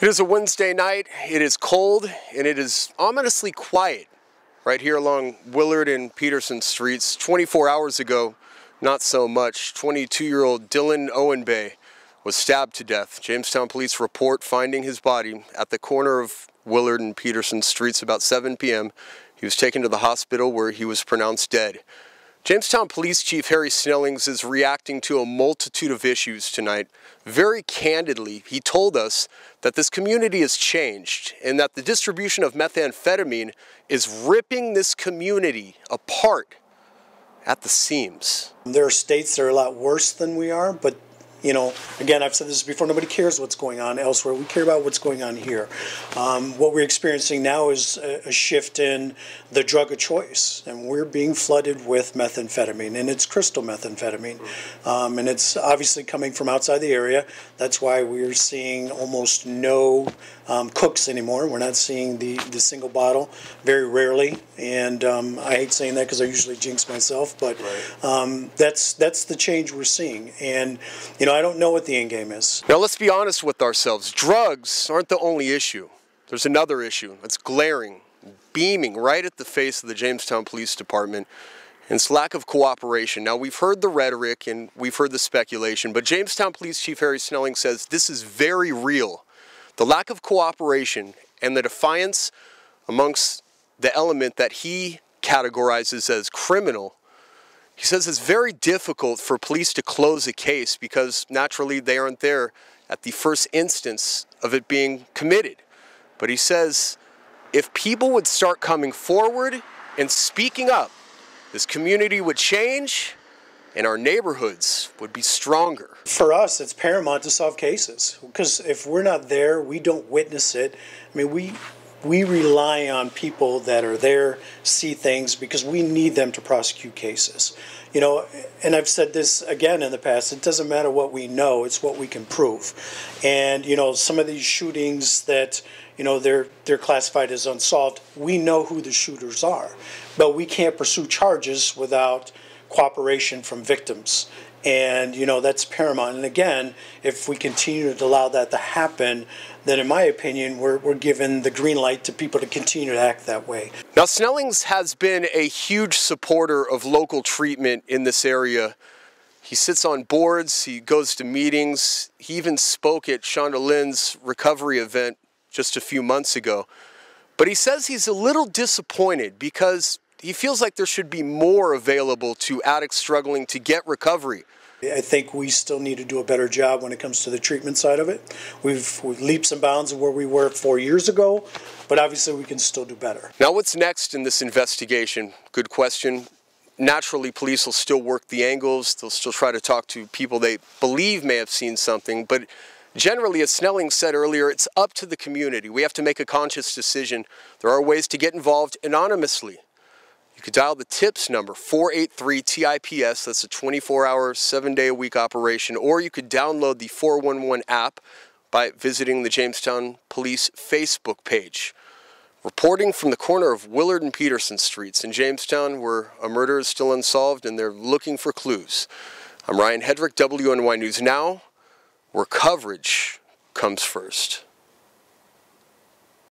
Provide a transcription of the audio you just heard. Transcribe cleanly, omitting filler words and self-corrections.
It is a Wednesday night, it is cold, and it is ominously quiet right here along Willard and Peterson Streets. 24 hours ago, not so much. 22-year-old Dylan Owenbay was stabbed to death. Jamestown police report finding his body at the corner of Willard and Peterson Streets about 7 p.m. He was taken to the hospital where he was pronounced dead. Jamestown Police Chief Harry Snellings is reacting to a multitude of issues tonight. Very candidly, he told us that this community has changed and that the distribution of methamphetamine is ripping this community apart at the seams. There are states that are a lot worse than we are, but again, I've said this before, nobody cares what's going on elsewhere. We care about what's going on here. What we're experiencing now is a shift in the drug of choice, and we're being flooded with methamphetamine, and it's crystal methamphetamine. And it's obviously coming from outside the area. That's why we're seeing almost no cooks anymore. We're not seeing the single bottle, very rarely. And I hate saying that because I usually jinx myself, but that's the change we're seeing. And I don't know what the end game is. Now let's be honest with ourselves. Drugs aren't the only issue. There's another issue that's glaring, beaming right at the face of the Jamestown Police Department, and it's lack of cooperation. Now we've heard the rhetoric and we've heard the speculation, but Jamestown Police Chief Harry Snelling says this is very real. The lack of cooperation and the defiance amongst the element that he categorizes as criminal. He says it's very difficult for police to close a case because naturally they aren't there at the first instance of it being committed. But he says if people would start coming forward and speaking up, this community would change and our neighborhoods would be stronger. For us, it's paramount to solve cases because if we're not there, we don't witness it. I mean, we rely on people that are there, see things, because we need them to prosecute cases. And I've said this again in the past, it doesn't matter what we know, it's what we can prove. And, some of these shootings that, they're classified as unsolved, we know who the shooters are. But we can't pursue charges without cooperation from victims. And, that's paramount. And again, if we continue to allow that to happen, then in my opinion, we're given the green light to people to continue to act that way. Now, Snellings has been a huge supporter of local treatment in this area. He sits on boards, he goes to meetings, he even spoke at Shonda Lynn's recovery event just a few months ago. But he says he's a little disappointed because he feels like there should be more available to addicts struggling to get recovery. I think we still need to do a better job when it comes to the treatment side of it. We've leaps and bounds of where we were 4 years ago, but obviously we can still do better. Now what's next in this investigation? Good question. Naturally, police will still work the angles. They'll still try to talk to people they believe may have seen something, but generally, as Snelling said earlier, it's up to the community. We have to make a conscious decision. There are ways to get involved anonymously. You could dial the TIPS number, 483-TIPS, that's a 24-hour, 7-day-a-week operation, or you could download the 411 app by visiting the Jamestown Police Facebook page. Reporting from the corner of Willard and Peterson Streets in Jamestown, where a murder is still unsolved and they're looking for clues. I'm Ryan Hedrick, WNY News Now, where coverage comes first.